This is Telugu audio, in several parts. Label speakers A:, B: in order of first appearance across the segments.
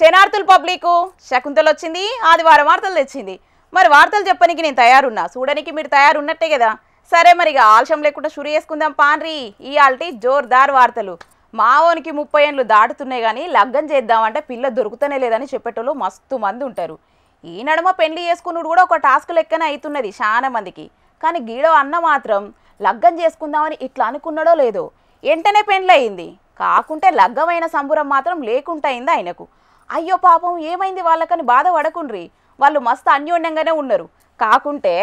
A: శనార్థుల పబ్లిక్ శకుంతల వచ్చింది ఆదివారం వార్తలు తెచ్చింది. మరి వార్తలు చెప్పడానికి నేను తయారున్నా, చూడడానికి మీరు తయారున్నట్టే కదా. సరే మరి ఇక ఆలస్యం లేకుండా షురు చేసుకుందాం పాన్రి. ఈ ఆల్టీ జోర్దార్ వార్తలు. మావోనికి 30 ఏళ్ళు దాటుతున్నాయి కానీ లగ్గం చేద్దామంటే పిల్ల దొరుకుతనే లేదని చెప్పేటోళ్ళు మస్తు మంది ఉంటారు. ఈ నడుమ పెళ్లి చేసుకున్నాడు కూడా ఒక టాస్క్ లెక్కనే అవుతున్నది చాలా మందికి. కానీ గీడో అన్న మాత్రం లగ్గం చేసుకుందామని ఇట్లా అనుకున్నాడో లేదో వెంటనే పెండ్లి అయింది. కాకుంటే లగ్గమైన సంబురం మాత్రం లేకుండా అయింది ఆయనకు. అయ్యో పాపం ఏమైంది వాళ్ళకని బాధపడకుండ్రి, వాళ్ళు మస్తు అన్యోన్యంగానే ఉన్నారు. కాకుంటే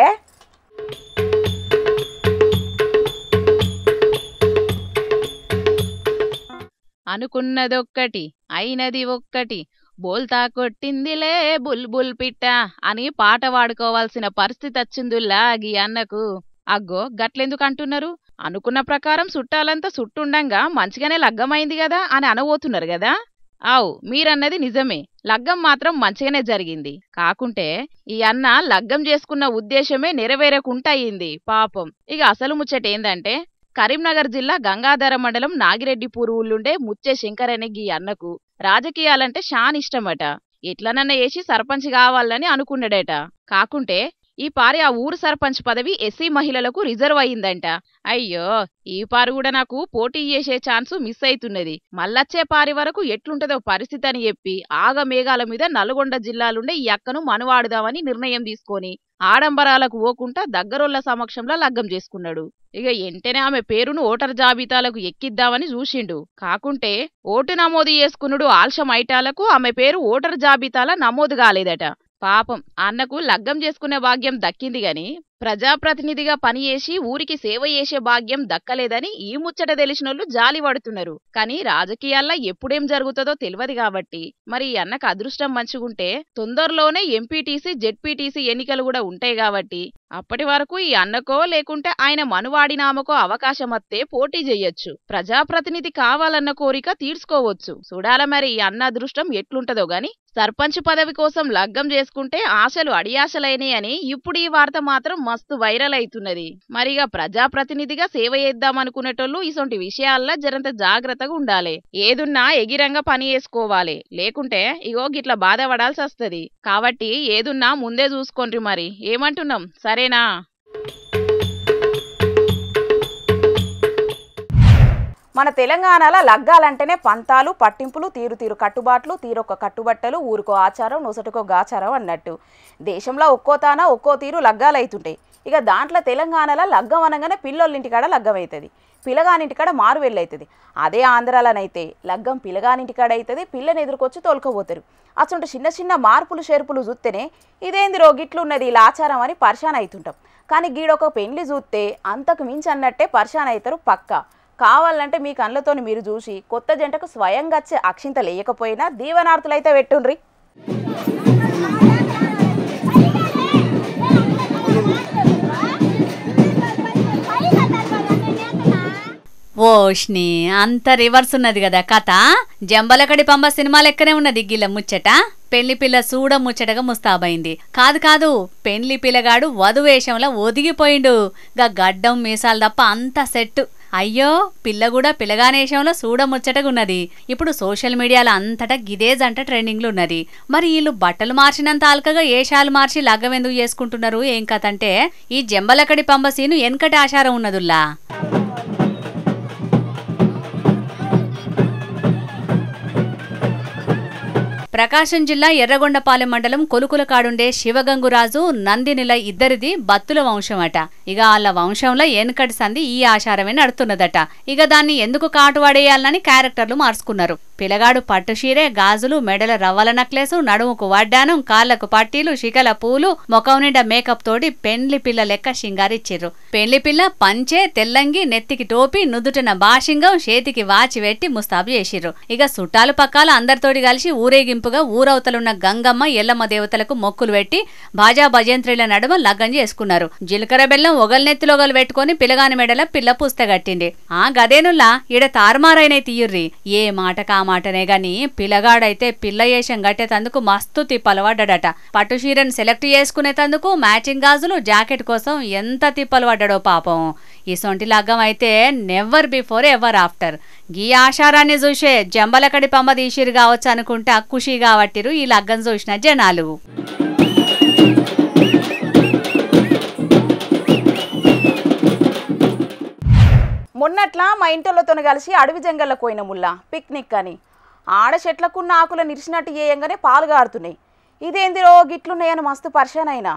B: అనుకున్నదొక్కటి అయినది ఒక్కటి, బోల్తా కొట్టిందిలే బుల్బుల్ పిట్ట అని పాట పాడుకోవాల్సిన పరిస్థితి వచ్చిందిలా గీ అన్నకు. అగ్గో గట్లెందుకు అంటున్నారు? అనుకున్న ప్రకారం చుట్టాలంతా చుట్టుండంగా మంచిగానే లగ్గమైంది కదా అని అనబోతున్నారు కదా. ఆవు మీరన్నది నిజమే, లగ్గం మాత్రం మంచిగానే జరిగింది. కాకుంటే ఈ అన్న లగ్గం చేసుకున్న ఉద్దేశమే నెరవేరకుంటయింది పాపం. ఇక అసలు ముచ్చటేందంటే కరీంనగర్ జిల్లా గంగాధర మండలం నాగిరెడ్డిపూర్ ఊళ్ళుండే ముచ్చే శంకర్ అనే గీ అన్నకు రాజకీయాలంటే షాన్ ఇష్టమట. ఎట్లనన్నా వేసి సర్పంచ్ కావాలని అనుకున్నాడట. కాకుంటే ఈ పారి ఆ ఊరు సర్పంచ్ పదవి ఎస్సీ మహిళలకు రిజర్వ్ అయ్యిందంట. అయ్యో ఈ పారి కూడా నాకు పోటీ చేసే ఛాన్సు మిస్ అవుతున్నది. మళ్ళొచ్చే పారి వరకు ఎట్లుంటదో పరిస్థితి అని చెప్పి ఆగమేఘాల మీద నల్గొండ జిల్లాలుండే ఈ అక్కను మనువాడుదామని నిర్ణయం తీసుకొని ఆడంబరాలకు పోకుండా దగ్గరోళ్ల సమక్షంలో లగ్గం చేసుకున్నాడు. ఇక ఎంటనే ఆమె పేరును ఓటర్ జాబితాలకు ఎక్కిద్దామని చూసిండు. కాకుంటే ఓటు నమోదు చేసుకున్నాడు ఆల్షం ఐటాలకు ఆమె పేరు ఓటర్ జాబితాల నమోదు కాలేదట. పాపం అన్నకు లగ్గం చేసుకునే భాగ్యం దక్కింది గాని ప్రజాప్రతినిధిగా పనిచేసి ఊరికి సేవ చేసే భాగ్యం దక్కలేదని ఈ ముచ్చట తెలిసినోళ్ళు జాలి పడుతున్నారు. కానీ రాజకీయాల్లో ఎప్పుడేం జరుగుతుందో తెలియదు కాబట్టి మరి ఈ అన్నకు అదృష్టం మంచిగుంటే తొందరలోనే ఎంపీటీసీ జెడ్పీటీసీ ఎన్నికలు కూడా ఉంటాయి కాబట్టి అప్పటి వరకు ఈ అన్నకో లేకుంటే ఆయన మనువాడినామకో అవకాశం వస్తే పోటీ చెయ్యొచ్చు. ప్రజాప్రతినిధి కావాలన్న కోరిక తీర్చుకోవచ్చు. చూడాల మరి ఈ అన్న అదృష్టం ఎట్లుంటదో గాని సర్పంచ్ పదవి కోసం లగ్గం చేసుకుంటే ఆశలు అడియాశలైనాయి అని ఇప్పుడు ఈ వార్త మాత్రం మస్తు వైరల్ అవుతున్నది. మరిగా ప్రజాప్రతినిధిగా సేవ చేద్దామనుకునేటోళ్ళు ఇసొంటి విషయాల్లో జరంత జాగ్రత్తగా ఉండాలి. ఏదున్నా ఎగిరంగా పని చేసుకోవాలి, లేకుంటే ఇగో గిట్లా బాధపడాల్సి వస్తుంది. కాబట్టి ఏదున్నా ముందే చూసుకోండి. మరి ఏమంటున్నాం, సరేనా?
A: మన తెలంగాణలో లగ్గాలంటేనే పంతాలు పట్టింపులు తీరు తీరు కట్టుబాట్లు తీరొక్క కట్టుబట్టలు ఊరుకో ఆచారం నొసటుకో గాచారం అన్నట్టు దేశంలో ఒక్కో తాన ఒక్కో తీరు లగ్గాలు అవుతుంటాయి. ఇక దాంట్లో తెలంగాణలో లగ్గం అనగానే పిల్లోళ్ళింటికాడ లగ్గం అవుతుంది, పిల్లగానింటికాడ మారు వెళ్ళవుతుంది. అదే ఆంధ్రాలోనైతే లగ్గం పిల్లగానింటికాడ అవుతుంది, పిల్లని ఎదుర్కొచ్చి తోలుకోపోతారు. అసలు చిన్న చిన్న మార్పులు షేర్పులు చూస్తేనే ఇదేందిరో గిట్లున్నది ఇలా ఆచారం అని పరిశాన్ అవుతుంటాం. కానీ గీడొక పెండ్లి చూస్తే అంతకు మించి అన్నట్టే పరిశాన్ అవుతారు పక్క. కావాలంటే మీ కళ్ళతోని మీరు చూసి కొత్త జంటకు స్వయంగా వచ్చే అక్షింత లేయకపోయినా దీవనార్థులైతే పెట్టుండ్రి.
C: ఓష్ని అంత రివర్స్ ఉన్నది కదా కథ. జంబలకడి పంబ సినిమా లెక్కనే ఉన్నది గిల్ల ముచ్చట. పెళ్లి పిల్ల సూడ ముచ్చటగా ముస్తాబైంది. కాదు పెళ్లి పిల్లగాడు వధువేషంలో ఒదిగిపోయిండు. గడ్డం మీసాలు తప్ప అంత సెట్. అయ్యో పిల్ల కూడా పిల్లగానేషంలో సూడ ముచ్చటగున్నది. ఇప్పుడు సోషల్ మీడియాలో అంతటా గిదే జంట ట్రెండింగ్లు ఉన్నది. మరి వీళ్ళు బట్టలు మార్చినంత అల్కగా ఏషాలు మార్చి లగ్గం ఎందుకు చేసుకుంటున్నారు ఏం కథంటే ఈ జంబలకడి పంబ సీను వెనకటి ఆచారం ఉన్నదుల్లా. ప్రకాశం జిల్లా ఎర్రగొండపాలెం మండలం కొలుకులకాడుండే శివగంగురాజు నందినిల ఇద్దరిది బత్తుల వంశం అట. ఇక వాళ్ళ వంశంలో ఎనకటి సంధి ఈ ఆచారమే నడుతున్నదట. ఇక దాన్ని ఎందుకు కాటువాడేయాలని క్యారెక్టర్లు మార్చుకున్నారు. పిల్లగాడు పట్టుషీరే గాజులు మెడల రవ్వల నక్లేసు నడుముకు వడ్డానం కాళ్లకు పట్టీలు శిఖల పూలు ముఖం నిండా మేకప్ తోటి పెండ్లి పిల్ల లెక్క షింగారిచ్చిర్రు. పెండ్లి పిల్ల పంచే తెల్లంగి నెత్తికి టోపి నుదుటన బాషింగం చేతికి వాచి పెట్టి ముస్తాబు చేసిర్రు. ఇక చుట్టాలు పక్కాలు అందరితోటి కలిసి ఊరేగింపుగా ఊరవతలున్న గంగమ్మ ఎల్లమ్మ దేవతలకు మొక్కులు పెట్టి భాజా భజంత్రిల నడుమ లగ్గం చేసుకున్నారు. జీలకర్ర బెల్లం ఒగల్నెత్తిలోగలు పెట్టుకుని పిల్లగాని మెడల పిల్ల పుస్తగట్టింది. ఆ గదేనుల్లా ఈడ తారుమారైనే తీయుర్రి. ఏ మాట మాటనే గాని పిల్లగాడైతే పిల్ల వేషం గట్టేతందుకు మస్తు తిప్పలు పడ్డాడట. పట్టుచీరను సెలెక్ట్ చేసుకునేతందుకు మ్యాచింగ్ గాజులు జాకెట్ కోసం ఎంత తిప్పలు పడ్డాడో పాపం. ఈ సొంటి లగ్గం అయితే నెవర్ బిఫోర్ ఎవర్ ఆఫ్టర్. గీ ఆషారాన్ని చూసే జంబలకడి పమ్మ తీసిరు కావచ్చు అనుకుంటా ఖుషిగా పట్టిరు ఈ లగ్గం చూసిన జనాలు.
A: మొన్నట్లా మా ఇంటితో కలిసి అడవి జంగల్లోకి పోయిన ముల్లా పిక్నిక్ అని. ఆడ చెట్లకున్న ఆకులు నిరిచినట్టు చేయంగానే పాలు గారుతున్నాయి. ఇదేందిరో గిట్లున్నాయని మస్తు పరిశాన్ అయినా.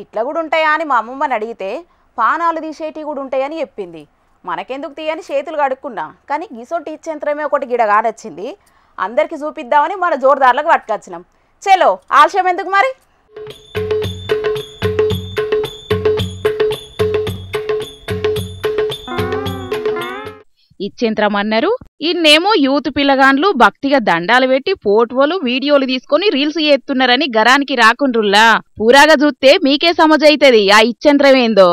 A: ఇట్లా కూడా ఉంటాయా అని మా అమ్మమ్మని అడిగితే పానాలు తీసేటివి కూడా ఉంటాయని చెప్పింది. మనకెందుకు తీయని చేతులు కడుక్కున్నా, కానీ గిసొంటి ఇచ్చేంతరమే ఒకటి గిడగా నచ్చింది. అందరికీ చూపిద్దామని మన జోరుదారులకు పట్టుకొచ్చినాం. చలో ఆలస్యం ఎందుకు మరి.
B: ఇచ్చేంత్రం అన్నారు. ఇన్నేమో యూత్ పిల్లగాండ్లు భక్తిగా దండాలు పెట్టి ఫోటోలు వీడియోలు తీసుకొని రీల్స్ చేస్తున్నారని గరానికి రాకుండ్రుల్లా. పూరాగా చూస్తే మీకే సమజైతది ఆ ఇచ్చేంత్రం ఏందో.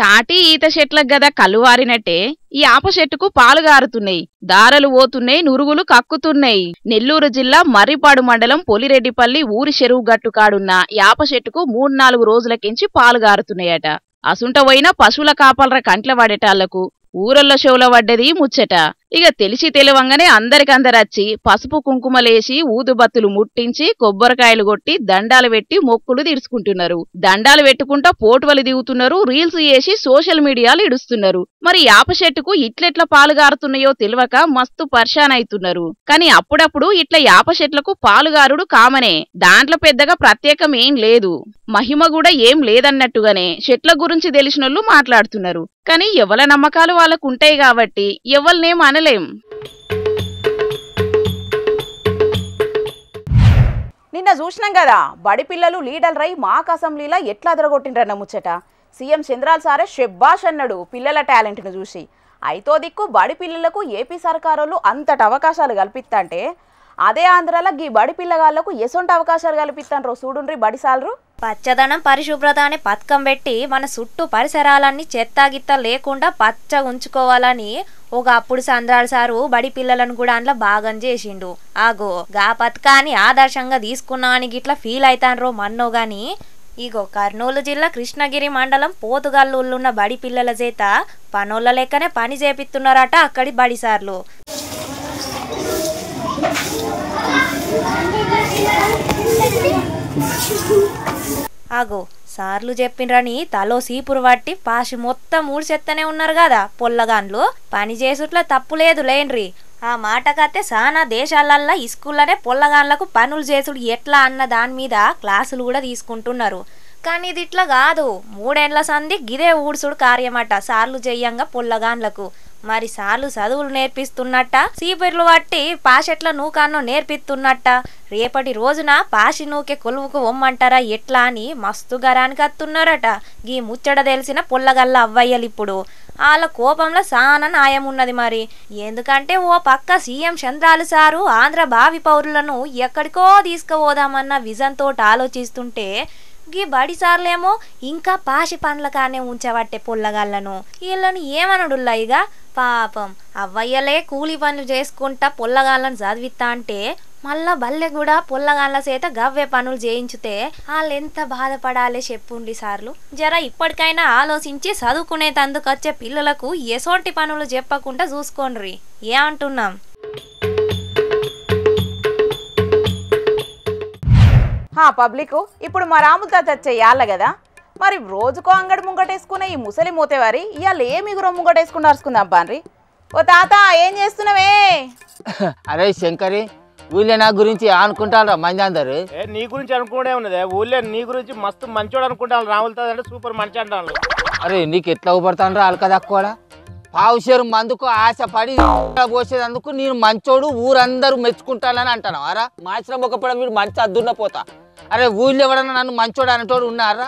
B: తాటి ఈత చెట్లకు గదా కలువారినట్టే ఈ ఆప చెట్టుకు పాలు గారుతున్నాయి, దారలు పోతున్నాయి, నురుగులు కక్కుతున్నాయి. నెల్లూరు జిల్లా మర్రిపాడు మండలం పొలిరెడ్డిపల్లి ఊరి చెరువు గట్టు కాడున్న యాప చెట్టుకు 3-4 రోజులకించి పాలు గారుతున్నాయట. అసుంట పోయిన పశువుల కాపలర కంట్ల పడేటాళ్లకు ఊరల్లో షోల పడ్డది ముచ్చట. ఇక తెలిసి తెలివంగానే అందరికందరచ్చి పసుపు కుంకుమలేసి ఊదుబత్తులు ముట్టించి కొబ్బరికాయలు కొట్టి దండాలు పెట్టి మొక్కులు తీర్చుకుంటున్నారు. దండాలు పెట్టుకుంటా పోటువలు దిగుతున్నారు, రీల్స్ చేసి సోషల్ మీడియాలు ఇడుస్తున్నారు. మరి యాప చెట్టుకు ఇట్లెట్లా పాలుగారుతున్నాయో తెలియక మస్తు పర్షాన్ అవుతున్నారు. కానీ అప్పుడప్పుడు ఇట్లా యాప చెట్లకు పాలుగారుడు కామనే, దాంట్లో పెద్దగా ప్రత్యేకం ఏం లేదు, మహిమ కూడా ఏం లేదన్నట్టుగానే చెట్ల గురించి తెలిసినోళ్ళు మాట్లాడుతున్నారు. కానీ ఎవల నమ్మకాలు వాళ్ళకు ఉంటాయి కాబట్టి ఎవరినేం అనలేం.
A: నిన్న చూసినాం కదా బడి పిల్లలు లీడర్ రై మాక్ అసెంబ్లీలో ఎట్లా అదరగొట్టిండ్రన్న ముచ్చట. సీఎం చంద్రాల్ సారే షెబ్బాష్ అన్నాడు పిల్లల టాలెంట్ను చూసి. అయితో దిక్కు బడి పిల్లలకు ఏపీ సర్కారోళ్ళు అంతటి అవకాశాలు కల్పిస్తంటే అదే ఆంధ్రాలో గీ బడి పిల్లగాళ్లకు ఎసొంటి అవకాశాలు కల్పిస్తాన్రో చూడుండ్రి బడిసాలరు.
D: పచ్చదనం పరిశుభ్రత అనే పథకం పెట్టి మన చుట్టూ పరిసరాలన్నీ చెత్తాగిత్త లేకుండా పచ్చ ఉంచుకోవాలని ఒక అప్పుడు చంద్రాల సారు బడి పిల్లలను కూడా అందులో భాగం చేసిండు. ఆగో గా పథకాన్ని ఆదర్శంగా తీసుకున్నామని గిట్లా ఫీల్ అవుతాన్రో మన్నో గాని ఇగో కర్నూలు జిల్లా కృష్ణగిరి మండలం పోతుగల్లున్న బడి పిల్లల చేత పనోళ్ళ లెక్కనే పని చేపిస్తున్నారట అక్కడి బడిసార్లు. ఆగో సార్లు చెప్పిండ్రని తలో సీపురు పట్టి పాసి మొత్తం ఊడ్చెత్తనే ఉన్నారు కదా పొల్లగాన్లు. పని చేసుట్లా తప్పు లేదు లేండ్రి. ఆ మాటకత్తే సానా దేశాలల్లా ఇస్కూల్లోనే పొల్లగాన్లకు పనులు చేసుడు ఎట్లా అన్న దాని మీద క్లాసులు కూడా తీసుకుంటున్నారు. కానీ ఇది ఇట్లా కాదు, 3 ఏండ్ల సంధి గిదే ఊడ్సుడు కార్యమట సార్లు చెయ్యంగా పొల్లగాన్లకు. మరి సార్లు చదువులు నేర్పిస్తున్నట్ట, సీపర్లు పట్టి పాషెట్ల నూకాన్నో నేర్పిస్తున్నట్ట. రేపటి రోజున పాషి నూకే కొలువుకు ఒమ్మంటారా ఎట్లా అని మస్తు గరానికి అత్తున్నారట గీ ముచ్చట తెలిసిన పొల్లగల్ల అవ్వయ్యలు. ఇప్పుడు వాళ్ళ కోపంలో సానా న్యాయం ఉన్నది. మరి ఎందుకంటే ఓ పక్క సీఎం చంద్రాలు సారు ఆంధ్ర భావి పౌరులను ఎక్కడికో తీసుకుపోదామన్న విజన్ తోటి ఆలోచిస్తుంటే గీ బడిసార్లేమో ఇంకా పాషి పండ్ల కానే ఉంచబట్టే పొల్లగాళ్లను. వీళ్ళను ఏమనడుల్లా ఇక పాపం అవ్వయ్యలే కూలి పనులు చేసుకుంటా పొల్లగాళ్ళను చదివిస్తా అంటే మళ్ళా బల్లె కూడా పొల్లగాళ్ళ చేత గవ్వే పనులు చేయించితే వాళ్ళు ఎంత బాధపడాలి చెప్పుండి సార్లు. జర ఇప్పటికైనా ఆలోచించి చదువుకునే తందుకొచ్చే పిల్లలకు ఎసోంటి పనులు చెప్పకుండా చూసుకోండ్రి. ఏమంటున్నాం?
A: పబ్లిక్ ఇప్పుడు మా రాములతో తెచ్చేయాల కదా, మరి రోజుకో అంగడి ముంగటేసుకునే ఈ ముసలి మూతేవారి ఇవాళ ఏ మిగురం ముంగటేసుకుని అరుచుకుందాం పాన్రి. ఓ తాత ఏం చేస్తున్నావే?
E: అరే శంకరి, ఊళ్ళో నా గురించి అనుకుంటారా మంది అందరు?
F: నీ గురించి అనుకుంటే ఉన్నదే, ఊళ్ళో నీ గురించి మస్తు మంచోడు అనుకుంటాను. రాములతో అంటే సూపర్ మంచి అంటాను.
E: అరే నీకు ఎట్లా ఊపడతాను రా అలక తక్కువ పావుషేరు మందుకు ఆశపడి పోసేందుకు నేను మంచోడు ఊరందరూ మెచ్చుకుంటానని అంటాను. అరా మాశ్రం ఒకప్పుడు మీరు మంచి అద్దున్న పోతా. అరే ఊళ్ళో ఎవడన్నా నన్ను మంచోడు అనేటోడు ఉన్నారా?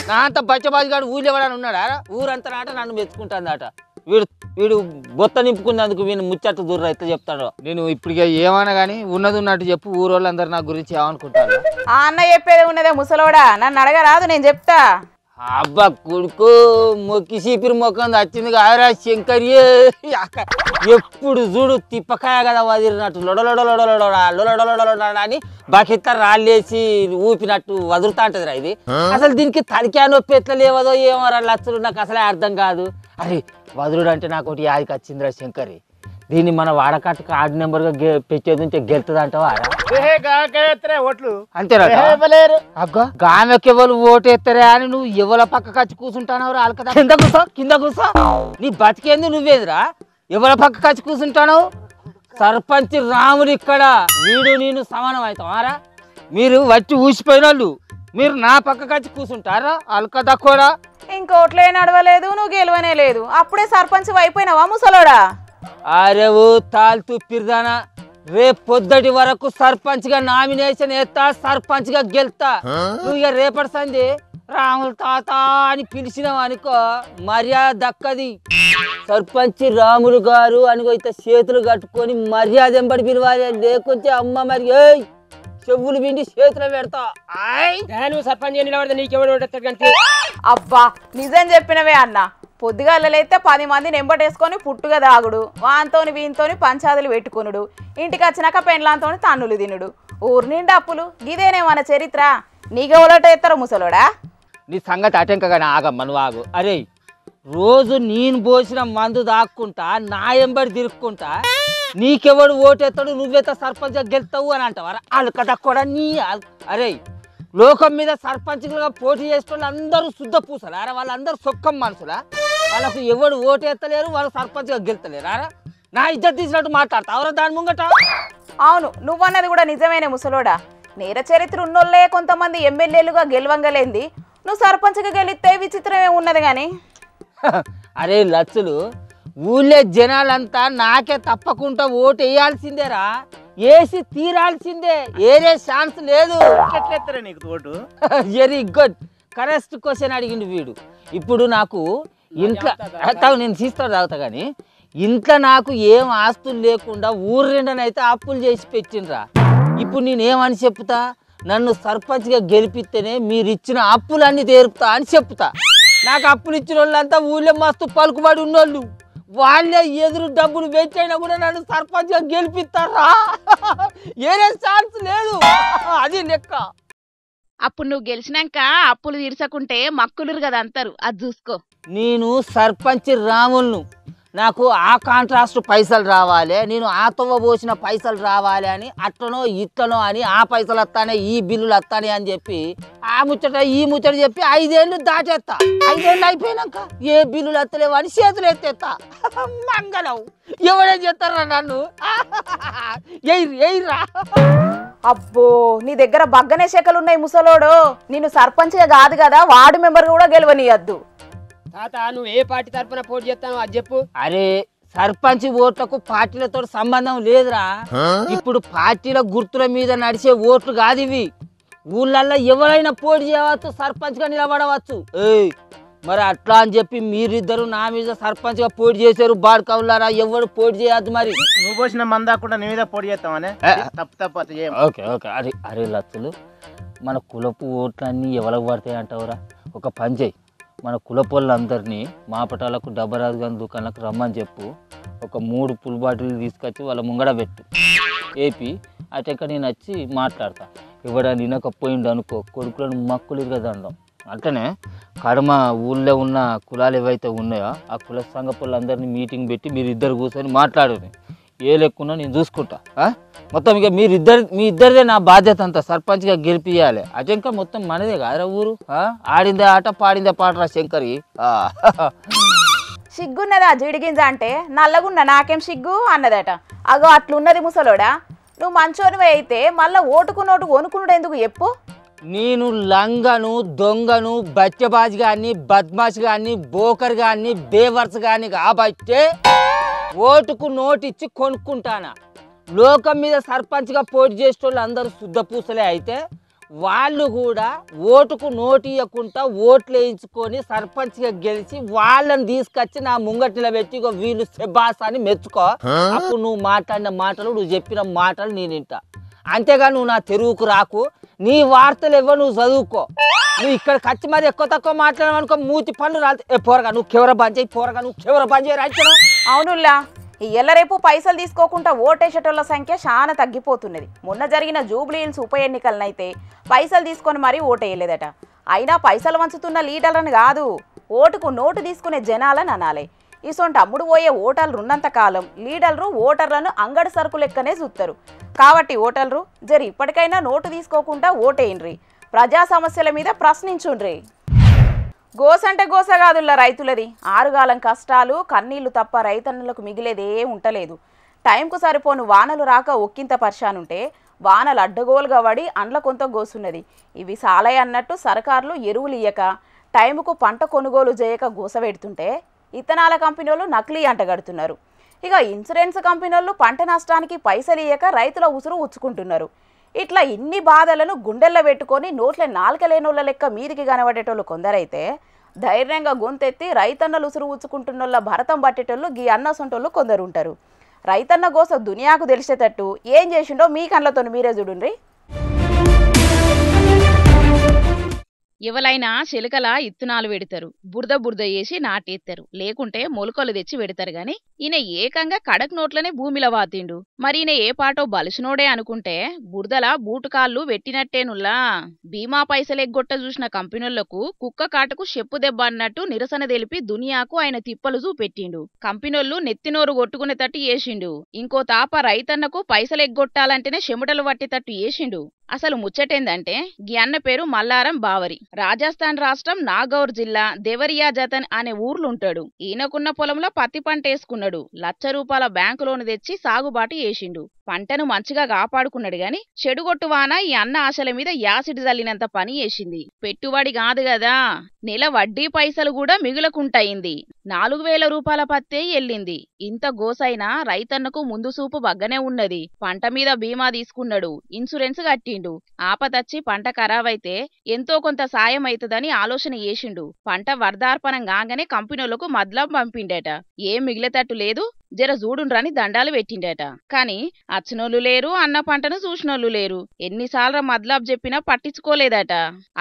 E: నా అంత బచ్చబాజిగాడు ఊళ్ళో ఎవడన్నా ఉన్నాడా? ఊరంతా నాట నన్ను మెచ్చుకుంటానట. వీడు బొత్త నింపుకున్నందుకు వీళ్ళు ముచ్చట్టు దూరం అయితే చెప్తాడు. నేను ఇప్పుడు ఏమన్నా కానీ ఉన్నది ఉన్నట్టు చెప్పు, ఊరోళ్ళందరూ నా గురించి ఏమనుకుంటారు?
A: ఆ అన్న చెప్పేది ఉన్నదే ముసలోడా, నన్ను అడగరాదు నేను చెప్తా.
E: అబ్బా కొడుకు మొక్కి చీపిరి మొక్కం వచ్చింది కాదురా శంకరి ఎప్పుడు చూడు తిప్పకాయ కదా వదిలినట్టు లొడలొడలొడలొడ అని బకెత్త రాళ్ళేసి ఊపినట్టు వదులుతా ఉంటది రా ఇది. అసలు దీనికి తడికా నొప్పి ఎట్లా లేవదో ఏమో రా లచ్చలు, నాకు అసలే అర్థం కాదు. అరే వదులుడు అంటే నాకు ఒకటి యాదికి వచ్చిందిరా శంకరి, దీన్ని మన వాడకట్టు కార్డు నెంబర్గా పెట్టేది ఉంటే గెలుతుంది అంటావా?
F: ఓట్లు
E: అంతేనా? అగ్గ గామెకి ఎవరు ఓటు ఎత్తరే అని నువ్వు ఎవల పక్క కచ్చి కూర్చుంటానవు? అలకదా కింద కూర్చో, కింద కూర్చో. నీ బతికేంది నువ్వేదిరా ఎవల పక్క కచ్చి కూర్చుంటావు? సర్పంచ్ రాముడు ఇక్కడ, వీడు నేను సమానం అవుతావారా? మీరు వచ్చి ఊసిపోయిన వాళ్ళు మీరు నా పక్క కచ్చి కూర్చుంటారా? అలకదా కూడా
A: ఇంకోట్లే నడవలేదు, నువ్వు గెలవనే లేదు, అప్పుడే సర్పంచ్ అయిపోయినావా ముసలోడా?
E: అరే ఓ తాల్తూ పిర్దానా, రేపు పొద్దుటి వరకు సర్పంచ్ గా నామినేషన్ ఎత్తా, సర్పంచ్ గా గెలుతా. నువ్వు ఇక రేపటి సంది రాముల తాత అని పిలిచినావు అనుకో మర్యాద దక్కది. సర్పంచ్ రాములు గారు అని అయితే చేతులు కట్టుకొని మర్యాద ఎంబడి పిలవాలి, లేకుంటే అమ్మ మరి చెవులు విండి చేతులు పెడతా.
G: సర్పంచ్ నిలబడితే నీకెవడు?
A: అబ్బా నిజం చెప్పినవే అన్న, పొద్దుగాలైతే 10 మందిని ఎంబటేసుకొని పుట్టుగా దాగుడు, వాంతోని వీంతోని పంచాదులు పెట్టుకునుడు, ఇంటికి వచ్చినాక పెండ్లాంతోని తన్నులు తినుడు, ఊరు నిండా అప్పులు. ఇదేనే మన చరిత్ర. నీకెవలోట ఎత్తారో ముసలోడా?
E: నీ సంగతి అటెంకగానే ఆగమ్మ, నువ్వు ఆగు. అరే రోజు నేను పోసిన మందు దాక్కుంటా, నా ఎంబడి తిరుక్కుంటా, నీకెవడు ఓటెత్తాడు, నువ్వెత్త సర్పంచ్ గెలుతావు అని అంటావారా? వాళ్ళు కదా కూడా నీ. అరే లోకం మీద సర్పంచ్గా పోటీ చేసేటోళ్ళు అందరూ శుద్ధ పూసలారా? వాళ్ళందరూ సొక్కం మనుషులా? వాళ్ళకు ఎవడు ఓటెత్తలేరు, వాళ్ళు సర్పంచ్గా గెలుతలేరారా? నా ఇజ్జత్ తీసినట్టు మాట్లాడతావరా దాని ముంగట?
A: అవును, నువ్వన్నది కూడా నిజమేనే ముసలోడా. నేర చరిత్ర ఉన్నోళ్ళే కొంతమంది ఎమ్మెల్యేలుగా గెలవంగలేంది, నువ్వు సర్పంచ్గా గెలిస్తే విచిత్రమే ఉన్నది కానీ.
E: అరే లచ్చులు, ఊళ్ళో జనాలంతా నాకే తప్పకుండా ఓటు వేయాల్సిందేరా, వేసి తీరాల్సిందే, ఏరే ఛాన్స్ లేదు.
F: ఎట్లెత్తరా నీకు vote?
E: Very good, correct question అడిగిండు వీడు. ఇప్పుడు నాకు ఇంట్లో తాగు, నేను తీస్తాడు తాగుతా కానీ, ఇంట్లో నాకు ఏం ఆస్తులు లేకుండా ఊరు రెండనైతే అప్పులు చేసి పెట్టిండ్రా. ఇప్పుడు నేనేమని చెప్తా? నన్ను సర్పంచ్గా గెలిపిస్తేనే మీరు ఇచ్చిన అప్పులన్నీ తీరుపుతా అని చెప్తా. నాకు అప్పులు ఇచ్చిన వాళ్ళంతా ఊళ్ళో మస్తు పలుకుబడి ఉన్నోళ్ళు, వాళ్ళే ఎదురు డబ్బులు పెట్టైనా కూడా నన్ను సర్పంచ్గా గెలిపిస్తారా? ఏరే ఛాన్స్ లేదు, అది లెక్క.
B: అప్పుడు నువ్వు గెలిచినాక అప్పులు తీర్చకుంటే మక్కులురు కదా అంటారు, అది చూసుకో.
E: నేను సర్పంచ్ రాములను, నాకు ఆ కాంట్రాక్ట్ పైసలు రావాలి, నేను ఆ తవ్వ పోసిన పైసలు రావాలి అని అట్లనో ఇట్లనో అని ఆ పైసలు వస్తానే ఈ బిల్లులు వస్తానే అని చెప్పి ఆ ముచ్చట ఈ ముచ్చట చెప్పి 5 ఏళ్ళు దాటేస్తా. 5 ఏళ్ళు అయిపోయినాక ఏ బిల్లులు వస్తలేవు అని చేతులు ఎత్తేస్తా. మంగళం ఎవరేం చేస్తారా నన్ను? ఎయిరా.
A: అబ్బో నీ దగ్గర బగ్గనే శకలు ఉన్నాయి ముసలోడు, నిన్ను సర్పంచ్గా కాదు కదా వార్డు మెంబర్ కూడా గెలవనియద్దు.
G: తాత నువ్వు ఏ పార్టీ తరఫున పోటీ చేస్తావు అది చెప్పు.
E: అరే సర్పంచ్ ఓట్లకు పార్టీలతో సంబంధం లేదురా. ఇప్పుడు పార్టీల గుర్తుల మీద నడిచే ఓట్లు కాదు ఇవి. ఊళ్ళల్లో ఎవరైనా పోటీ చేయవచ్చు, సర్పంచ్ గా నిలబడవచ్చు. మరి అట్లా అని చెప్పి మీరిద్దరు నా మీద సర్పంచ్ గా పోటీ చేశారు, బాడుకవులారా ఎవరు పోటీ చేయద్దు. మరి
F: నువ్వు పోసిన మందాకుండా నీ మీద పోటీ చేస్తామనే తప్పు
E: ఓకే ఓకే. అరే అరే లచ్చులు, మన కులపు ఓట్లన్నీ ఎవరికి పడతాయి అంటావురా? ఒక పని చేయి, మన కులపోళ్ళందరినీ మాపటాలకు డబ్బరాజు గారి దుకాణాలకు రమ్మని చెప్పు, ఒక 3 పుల్ బాటిల్ తీసుకొచ్చి వాళ్ళ ముంగడ పెట్టు. ఏపీ అటెక్క నేను వచ్చి మాట్లాడతా. ఎవడని వినకపోయిండు అనుకో, కొడుకులను మక్కులు కదా అందాం. అట్లనే కడమ ఊళ్ళో ఉన్న కులాలు ఏవైతే ఉన్నాయో ఆ కుల సంఘ వాళ్ళందరినీ మీటింగ్ పెట్టి మీరు ఇద్దరు కూర్చొని మాట్లాడుని, ఏ లెక్కున్నా నేను చూసుకుంటా. మొత్తం ఇక మీ ఇద్దరిదే నా బాధ్యత అంతా, సర్పంచ్గా గెలిపియాలి. అజంకా మొత్తం మనదే కాదురా ఊరు. ఆడిందే ఆట పాడిందే పాటరా శంకరి.
A: సిగ్గున్నదా జిడిగింజ అంటే? నల్లగున్న నాకేం సిగ్గు అన్నదట. అగో అట్లున్నది ముసలోడా. నువ్వు మంచోనివే అయితే మళ్ళా ఓటుకు నోటు కొనుక్కునుడు ఎందుకు చెప్పు?
E: నేను లంగను, దొంగను, బచ్చబాజి గాని, బద్మాష్ గాని, బోకర్ గాని, బేవర్స్ గాని కాబట్టే ఓటుకు నోటిచ్చి కొనుక్కుంటానా. లోకం మీద సర్పంచ్గా పోటీ చేసేటోళ్ళు అందరూ శుద్ధ పూసలే అయితే వాళ్ళు కూడా ఓటుకు నోటు ఇవ్వకుండా ఓట్లు వేయించుకొని సర్పంచ్గా గెలిచి వాళ్ళని తీసుకొచ్చి నా ముంగట్ నిలబెట్టి వీళ్ళు సెబాస్ అని మెచ్చుకో. అప్పుడు నువ్వు మాట్లాడిన మాటలు, నువ్వు చెప్పిన మాటలు నేను వింటా. అంతేగా నువ్వు నా తెరువుకు రాకు. నీ వార్తలు ఎవరు నువ్వు చదువుకో. నువ్వు ఇక్కడికి వచ్చి మరి ఎక్కువ తక్కువ మాట్లాడమనుకో మూతి పనులు రాలి పోరగా నువ్వు కెవర బంద్ చేయి పోరగా నువ్వు కెవర బంద్ చేయి రాజ్యం.
A: అవునుల్లా ఇయ్యల రేపు పైసలు తీసుకోకుండా ఓటేసేటోళ్ళ సంఖ్య చాలా తగ్గిపోతున్నది. మొన్న జరిగిన జూబ్లీ హిల్స్ ఉప ఎన్నికలనైతే పైసలు తీసుకొని మరీ ఓటేయలేదట. అయినా పైసలు వంచుతున్న లీడర్లను కాదు, ఓటుకు నోటు తీసుకునే జనాలని అనాలి. ఇసొంటి అమ్ముడు పోయే ఓటర్లు ఉన్నంత కాలం లీడర్లు ఓటర్లను అంగడి సరుకు లెక్కనే చూస్తారు. కాబట్టి ఓటర్లు జరి ఇప్పటికైనా నోటు తీసుకోకుండా ఓటేయండ్రి, ప్రజా సమస్యల మీద ప్రశ్నించుండ్రి. గోస అంటే గోస కాదుల్లా రైతులది. ఆరుగాలం కష్టాలు కన్నీళ్లు తప్ప రైతన్నులకు మిగిలేదే ఉంటలేదు. టైంకు సరిపోను వానలు రాక ఒక్కింత పరిశానుంటే వానలు అడ్డగోలుగా పడి అండ్ల కొంత గోసున్నది. ఇవి సాలయ అన్నట్టు సర్కారులు ఎరువులు ఇయ్యక టైంకు పంట కొనుగోలు చేయక గోస పెడుతుంటే ఇత్తనాల కంపెనీలు నకిలీ అంటగడుతున్నారు. ఇక ఇన్సూరెన్స్ కంపెనీలు పంట నష్టానికి పైసలు ఇయ్యక రైతుల ఉసురు ఉచ్చుకుంటున్నారు. ఇట్లా ఇన్ని బాధలను గుండెల్లో పెట్టుకొని నోట్ల నాలుకలేనోళ్ళ లెక్క మీదికి కనబడేటోళ్ళు కొందరైతే ధైర్యంగా గొంతెత్తి రైతన్నలు ఉసురు ఉచ్చుకుంటున్నోళ్ళ భరతం పట్టేటోళ్ళు గీ అన్నసొంటోళ్ళు కొందరు ఉంటారు. రైతన్న గోస దునియాకు తెలిసేటట్టు ఏం చేసిండో మీ కళ్ళతో మీరే చూడుండ్రి.
B: ఎవలైనా చిలకల ఇత్తనాలు పెడతారు, బురద బురద వేసి నాటేస్తారు, లేకుంటే మొలకలు తెచ్చి పెడతారు గాని ఈయన ఏకంగా కడక్ నోట్లనే భూమిలో వాతిండు. మరి ఈయన ఏ పాటో బలిసినోడే అనుకుంటే బురదల బూటుకాళ్ళు పెట్టినట్టేనుల్లా. బీమా పైసలు ఎగ్గొట్ట చూసిన కంపెనీలకు కుక్క కాటకు చెప్పు దెబ్బ అన్నట్టు నిరసన తెలిపి దునియాకు ఆయన తిప్పలు చూపెట్టిండు. కంపెనీలు నెత్తినోరు కొట్టుకునేటట్టు చేసిండు. ఇంకో తాప రైతన్నకు పైసలు ఎగ్గొట్టాలంటేనే చెమటలు పట్టేటట్టు చేసిండు. అసలు ముచ్చటేందంటే గీ అన్న పేరు మల్లారం బావరి. రాజస్థాన్ రాష్ట్రం నాగౌర్ జిల్లా దేవరియా జతన్ అనే ఊర్లుంటాడు. ఈయనకున్న పొలంలో పత్తి పంట వేసుకున్నాడు. ₹1,00,000 బ్యాంకు లోను తెచ్చి సాగుబాటు చేసిండు. పంటను మంచిగా కాపాడుకున్నాడు గాని చెడుగొట్టు వాన ఈ అన్న ఆశల మీద యాసిడ్ జల్లినంత పని చేసింది. పెట్టుబడి కాదు గదా, నెల వడ్డీ పైసలు కూడా మిగులకుంటయింది. ₹4,000 పత్తే ఎల్లింది. ఇంత గోసైనా రైతన్నకు ముందు సూపు బగ్గనే ఉన్నది. పంట మీద బీమా తీసుకున్నాడు, ఇన్సూరెన్స్ కట్టిండు. ఆపతచ్చి పంట ఖరాబైతే ఎంతో కొంత సాయం అవుతుందని ఆలోచన చేసిండు. పంట వర్ధార్పణం కాగానే కంపెనీలకు మద్లం పంపిండట. ఏం మిగిలేటట్టు లేదు, జర చూడుండ్రని దండాలు పెట్టిండట. కాని అచ్చినోళ్ళు లేరు, అన్న పంటను చూసినోళ్ళు లేరు. ఎన్నిసార్లు మద్లాబ్ చెప్పినా పట్టించుకోలేదట.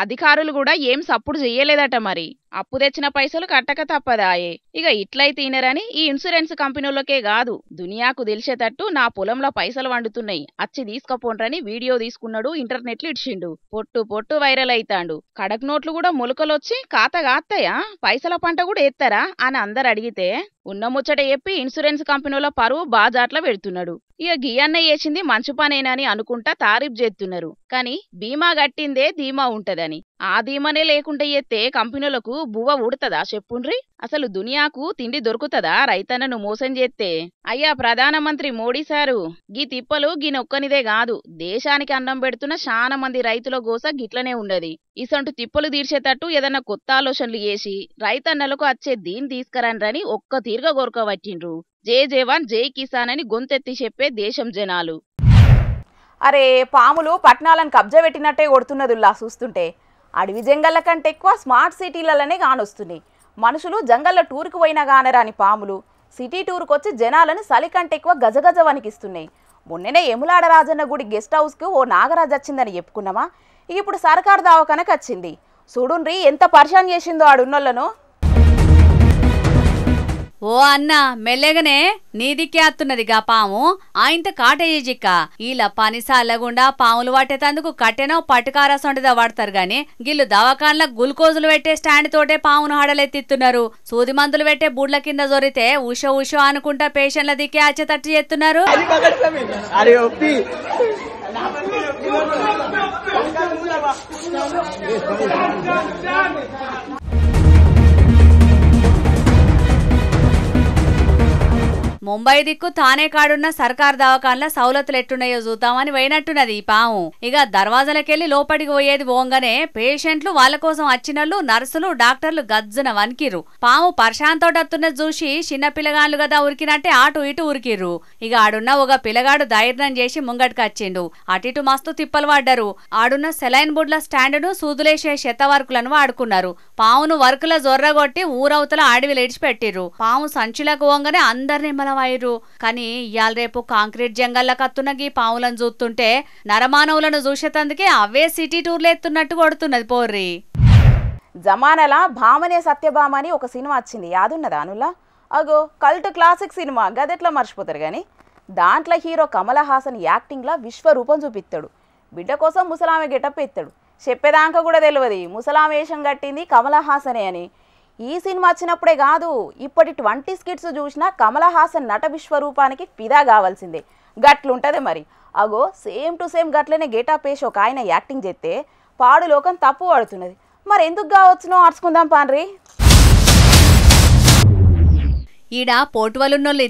B: అధికారులు కూడా ఏం సప్పుడు చెయ్యలేదట. మరి అప్పు తెచ్చిన పైసలు కట్టక తప్పదాయే. ఇక ఇట్లయితే తినరని ఈ ఇన్సూరెన్స్ కంపెనీలకే కాదు దునియాకు తెలిసేటట్టు నా పొలంలో పైసలు వండుతున్నాయి, అచ్చి తీసుకపోండ్రని వీడియో తీసుకున్నాడు, ఇంటర్నెట్లు ఇడ్చిండు. పొట్టు పొట్టు వైరల్ అయితాండు. కడక్ నోట్లు కూడా మొలకలొచ్చి కాతగాత్తయా, పైసల పంట కూడా ఎత్తారా అని అందరు అడిగితే ఉన్న ముచ్చట చెప్పి ఇన్సూరెన్స్ కంపెనీల పరువు బాజాట్ల పెడుతున్నాడు. ఇక గియన్న చేసింది మంచి పనేనని అనుకుంటా తారీఫ్ చేస్తున్నారు. కాని బీమా గట్టిందే ధీమా ఉంటదని, ఆ ధీమానే లేకుంటే ఎత్తే కంపెనీలకు బువ్వ ఉడతదా చెప్పుండ్రి. అసలు దునియాకు తిండి దొరుకుతదా రైతన్నను మోసం చేస్తే? అయ్యా ప్రధానమంత్రి మోడీ సారు, గీ తిప్పలు గీనొక్కనిదే కాదు, దేశానికి అన్నం పెడుతున్న చాలా మంది రైతుల గోస గిట్లనే ఉండది. ఇసంటు తిప్పలు తీర్చేటట్టు ఏదన్నా కొత్త ఆలోచనలు చేసి రైతన్నలకు వచ్చే దీన్ని తీసుకురండ్రని ఒక్క తీరుగా గొరకబట్టిండ్రు. జై జవాన్ జై కిసాన్ అని గొంతెత్తి చెప్పే దేశం జనాలు.
A: అరే పాములు పట్టణాలను కబ్జా పెట్టినట్టే కొడుతున్నదిలా చూస్తుంటే. అడవి జంగళ్ళ కంటే ఎక్కువ స్మార్ట్ సిటీలలోనే కానొస్తున్నాయి. మనుషులు జంగల్లో టూర్కు పోయినా కానరాని పాములు సిటీ టూర్కు వచ్చి జనాలను సలి కంటే ఎక్కువ గజగజ వణికిస్తున్నాయి. మొన్ననే ఎములాడ రాజన్న గుడి గెస్ట్ హౌస్కు ఓ నాగరాజు వచ్చిందని చెప్పుకున్నామా. ఇప్పుడు సర్కారు దావకనకు వచ్చింది. చూడుండ్రి ఎంత పరిశాన్ చేసిందో ఆడున్నోళ్ళను.
C: ఓ అన్న మెల్లగనే నీదికే అత్తున్నదిగా పాము, ఆయంత కాటేజిక్క. ఈల పనిసాలగుండా పాములు పట్టేతందుకు కట్టెనో పట్టుకారసొంటిదా వాడతారు గాని గిల్లు దవాఖాన్ల గ్లూకోజులు పెట్టే స్టాండ్ తోటే పామును హడలెత్తిస్తున్నారు. సూది మందులు పెట్టే బుడ్ల కింద జొరితే ఉషో ఉషో అనుకుంటా పేషెంట్ల దిక్కే అచ్చేటట్టు చేస్తున్నారు. ముంబై దిక్కు తానే కాడున్న సర్కార్ దవాఖాన్ల సౌలతులు ఎట్టున్నాయో చూద్దామని పోయినట్టున్నది ఈ పాము. ఇక దర్వాజలకెళ్లి లోపలికి పోయేది పోంగానే పేషెంట్లు వాళ్ళ కోసం వచ్చినోళ్ళు నర్సులు డాక్టర్లు గజ్జన వణికిర్రు. పాము పర్శాంతోటత్తున్నది చూసి చిన్న పిల్లగాళ్ళు కదా ఉరికినట్టే అటు ఇటు ఉరికిర్రు. ఇక ఆడున్న ఒక పిల్లగాడు ధైర్యం చేసి ముంగటికచ్చిండు. అటిటు మస్తు తిప్పలు పడ్డారు. ఆడున్న సెలైన్ బుడ్ల స్టాండును సూదులేసే చెత్త వర్కులను వాడుకున్నారు. పామును వర్కుల జొర్రగొట్టి ఊరవతల అడవిలు ఇడిచిపెట్టిర్రు. పాము సంచులకు పోంగానే అందరినీ మల సమాప్తమయ్యారు. కానీ ఇయాల రేపు కాంక్రీట్ జంగల్ల కత్తున్న గీ పావులను చూస్తుంటే నరమానవులను చూసేతందుకే అవే సిటీ టూర్లు ఎత్తున్నట్టు కొడుతున్నది పోర్రి.
A: జమానలా భామనే సత్యభామ అని ఒక సినిమా వచ్చింది, యాదున్నదా అనులా? అగో కల్ట్ క్లాసిక్ సినిమా, గదెట్లా మర్చిపోతారు కానీ. దాంట్లో హీరో కమల్ హాసన్ యాక్టింగ్లా విశ్వరూపం చూపిస్తాడు. బిడ్డ కోసం ముసలామె గెటప్ ఎత్తాడు. చెప్పేదాకా కూడా తెలియదు ముసలామె వేషం కట్టింది కమల్ హాసనే అని. ఈ సినిమా వచ్చినప్పుడే కాదు, ఇప్పటి 20 స్కిట్స్ చూసినా కమల్ హాసన్ నట విశ్వరూపానికి ఫిదా కావాల్సిందే. గట్లుంటుంది మరి. అగో సేమ్ టు సేమ్ గట్లనే గెటప్ వేసి ఒక ఆయన యాక్టింగ్ చేస్తే పాడు లోకం తప్పు పడుతున్నది. మరి ఎందుకు కావచ్చునో అర్చుకుందాం పాన్రి.
C: ఈడ పోటువలున్నోళ్ళు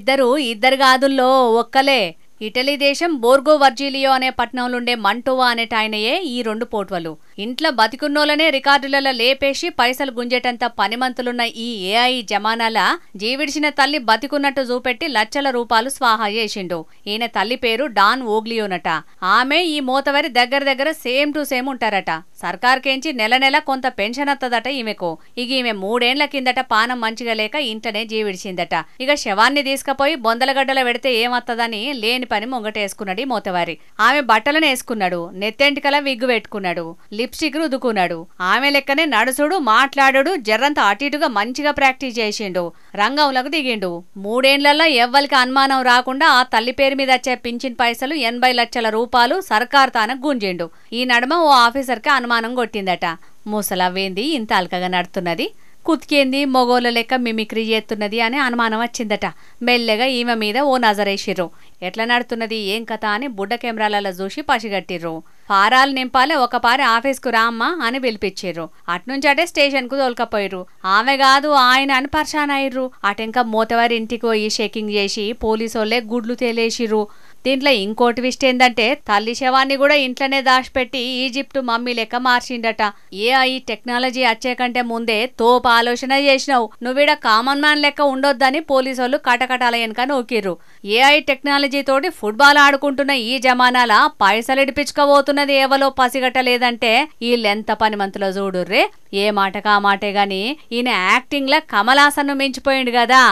C: ఇద్దరు గాదుల్లో ఒక్కలే. ఇటలీ దేశం బోర్గో వర్జిలియో అనే పట్టణంలోండే మంటోవా అనేటాయనయే ఈ 2 పోటువలు. ఇంట్లో బతికున్నోళ్ళనే రికార్డులలో లేపేసి పైసలు గుంజేటంత పనిమంతులున్న ఈ ఏఐ జమానాల జీవిడిచిన తల్లి బతికున్నట్టు చూపెట్టి లక్షల రూపాయలు స్వాహా చేసిండు. ఈయన తల్లి పేరు డాన్ ఓగ్లియోనట. ఆమె ఈ మోతవరి దగ్గర సేమ్ టు సేమ్ ఉంటారట. సర్కార్కేంచి నెల కొంత పెన్షన్ వత్తదట ఈమెకు. ఇక ఈమె 3 ఏండ్ల కిందట పానం మంచిగా లేక ఇంటనే జీవిడిచిందట. ఇక శవాన్ని తీసుకుపోయి బొందలగడ్డల పెడితే ఏమత్తదని లేని పని ముంగటేసుకున్నాడు ఈ మోతవారి. ఆమె బట్టలను వేసుకున్నాడు, నెత్తెంటికల విగ్గు పెట్టుకున్నాడు, లిప్స్టిక్ రుద్దుకున్నాడు. ఆమె లెక్కనే నడుసుడు మాట్లాడు జర్రంత అటుగా మంచిగా ప్రాక్టీస్ చేసిండు. రంగంలోకి దిగిండు. 3 ఏండ్లలో ఎవ్వరికి అనుమానం రాకుండా ఆ తల్లి పేరు మీద వచ్చే పింఛన్ పైసలు 80 లక్షల రూపాయలు సర్కార్ తానకు గుంజిండు. ఈ నడుమ ఓ ఆఫీసర్కి అనుమానం కొట్టిందట. ముసలవ్వేంది ఇంత అల్కగా నడుతున్నది, కుతికేంది మొగోళ్ళ లెక్క మిమిక్రీ చేస్తున్నది అని అనుమానం వచ్చిందట. మెల్లగా ఈమె మీద ఓ నజరేసిర్రు. ఎట్లా నడుతున్నది ఏం కథ అని బుడ్డ కెమెరాలలో చూసి పసిగట్టిర్రు. పారాలు నింపాలే, ఒక పారి ఆఫీస్కు రామ్మా అని పిలిపించిర్రు. అట్నుంచి అటే స్టేషన్కు తోలుకపోయిర్రు. ఆమె కాదు ఆయన అని పర్షాన్ అయ్యిర్రు. అటెంక మోతవారి ఇంటికి పోయి షేకింగ్ చేసి పోలీసోళ్లే గుడ్లు తేలేసిర్రు. దీంట్లో ఇంకోటి విషయం ఏందంటే తల్లి శవాన్ని కూడా ఇంట్లోనే దాచిపెట్టి ఈజిప్టు మమ్మీ లెక్క మార్చిండట. ఏఐ టెక్నాలజీ వచ్చే కంటే ముందే తోపు ఆలోచన చేసినావు, నువ్వీడ కామన్ మ్యాన్ లెక్క ఉండొద్దని పోలీసోళ్ళు కటకటాల వెనక నోకిర్రు. ఏఐ టెక్నాలజీ తోటి ఫుట్బాల్ ఆడుకుంటున్న ఈ జమానాల పైసలు ఇడిపించుకోబోతున్నది ఏవలో పసిగట్టలేదంటే వీళ్ళెంత పనిమంతులో చూడుర్రే. ఏ మాటకా మాటే గాని ఈయన యాక్టింగ్ లా కమల్ హాసన్ ను మించిపోయిండు కదా.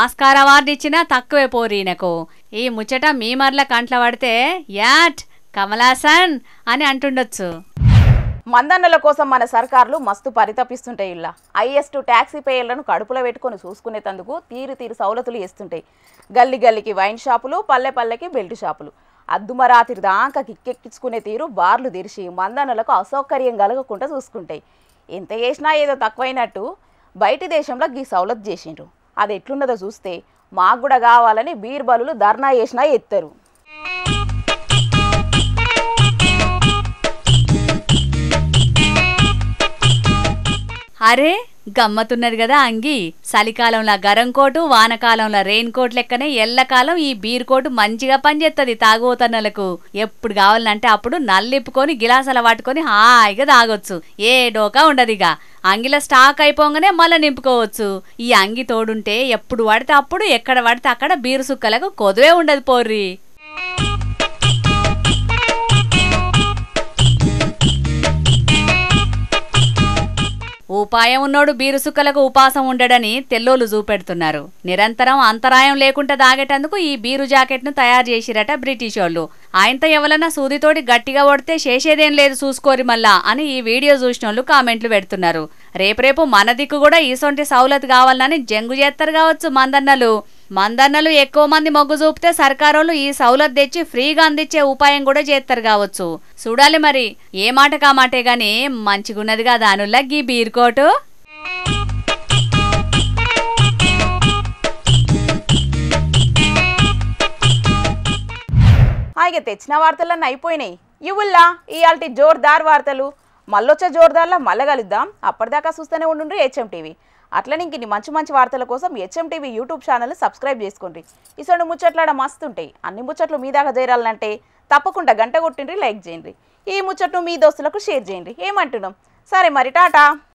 C: ఆస్కార్ అవార్డు ఇచ్చినా తక్కువే పోరు ఈయనకు. ఈ ముచ్చట మీ మరల కంట్ల పడితే యాట్ కమల్ హాసన్ అని అంటుండొచ్చు.
A: మందన్నల కోసం మన సర్కార్లు మస్తు పరితపిస్తుంటాయి. ఇలా హైయెస్ట్ ట్యాక్సీ పేయర్లను కడుపులో పెట్టుకొని చూసుకునేందుకు తీరు సౌలతులు ఇస్తుంటాయి. గల్లికి వైన్ షాపులు, పల్లెకి బెల్ట్ షాపులు, అద్దుమరాతిరి దాకా కిక్కెక్కించుకునే తీరు బార్లు తెరిచి మందన్నలకు అసౌకర్యం కలగకుండా చూసుకుంటాయి. ఎంత చేసినా ఏదో తక్కువైనట్టు బయటి దేశంలో గీ సౌలత్ చేసిండ్రు. అది ఎట్లున్నదో చూస్తే మాకు కూడా కావాలని బీర్బలులు ధర్నా చేసినా ఎత్తారు.
C: అరే గమ్మతున్నది కదా అంగి. చలికాలంలో గరం కోటు, వానకాలంలో రెయిన్ కోట్ లెక్కనే ఎల్లకాలం ఈ బీర్ కోటు మంచిగా పనిచేస్తుంది తాగుతన్నలకు. ఎప్పుడు కావాలంటే అప్పుడు నల్లిప్పుకొని గిలాసాల పట్టుకొని హాయిగా తాగొచ్చు, ఏ డోకా ఉండదిగా. అంగిలో స్టాక్ అయిపోగానే మళ్ళీ నింపుకోవచ్చు. ఈ అంగి తోడుంటే ఎప్పుడు పడితే అప్పుడు ఎక్కడ పడితే అక్కడ బీరు సుక్కలకు కొదువే ఉండదు పోర్రి. ఉపాయం ఉన్నోడు బీరు సుక్కలకు ఉపాసం ఉండడని తెల్లోలు చూపెడుతున్నారు. నిరంతరం అంతరాయం లేకుండా దాగేటందుకు ఈ బీరు జాకెట్ను తయారు చేసిరట బ్రిటిష్ వాళ్ళు. ఆయనతో ఎవరన్నా సూదితోటి గట్టిగా కొడితే చేసేదేం లేదు చూసుకోరి మళ్ళా అని ఈ వీడియో చూసిన వాళ్ళు కామెంట్లు పెడుతున్నారు. రేపు మన దిక్కు కూడా ఈసొంటి సౌలత్ కావాలని జంగు చేస్తారు కావచ్చు మందన్నలు ఎక్కువ మంది మొగ్గు చూపితే సర్కారోళ్ళు ఈ సౌలత్ తెచ్చి ఫ్రీగా అందించే ఉపాయం కూడా చేస్తారు కావచ్చు. చూడాలి మరి. ఏ మాట కామాటే గాని మంచిగున్నది కదా అనుల్లా గీ బీర్కోటు.
A: ఇక తెచ్చిన వార్తలన్నీ అయిపోయినాయి. ఇవుల్లా ఇయాల్టి జోర్దార్ వార్తలు. మళ్ళొచ్చే జోర్దార్లా మళ్ళీ కలుద్దాం. అప్పటిదాకా చూస్తూనే ఉండండి హెచ్ఎం టీవీ. అట్లనే ఇంక మంచి వార్తల కోసం హెచ్ఎం టీవీ యూట్యూబ్ ఛానల్ని సబ్స్క్రైబ్ చేసుకోండి. ఇసొంటి ముచ్చట్లాడ మస్తుంటాయి. అన్ని ముచ్చట్లు మీ దాకా చేరాలంటే తప్పకుండా గంట కొట్టిండ్రి, లైక్ చేయండి. ఈ ముచ్చట్ను మీ దోస్తులకు షేర్ చేయండి. ఏమంటున్నాం? సరే మరి, టాటా.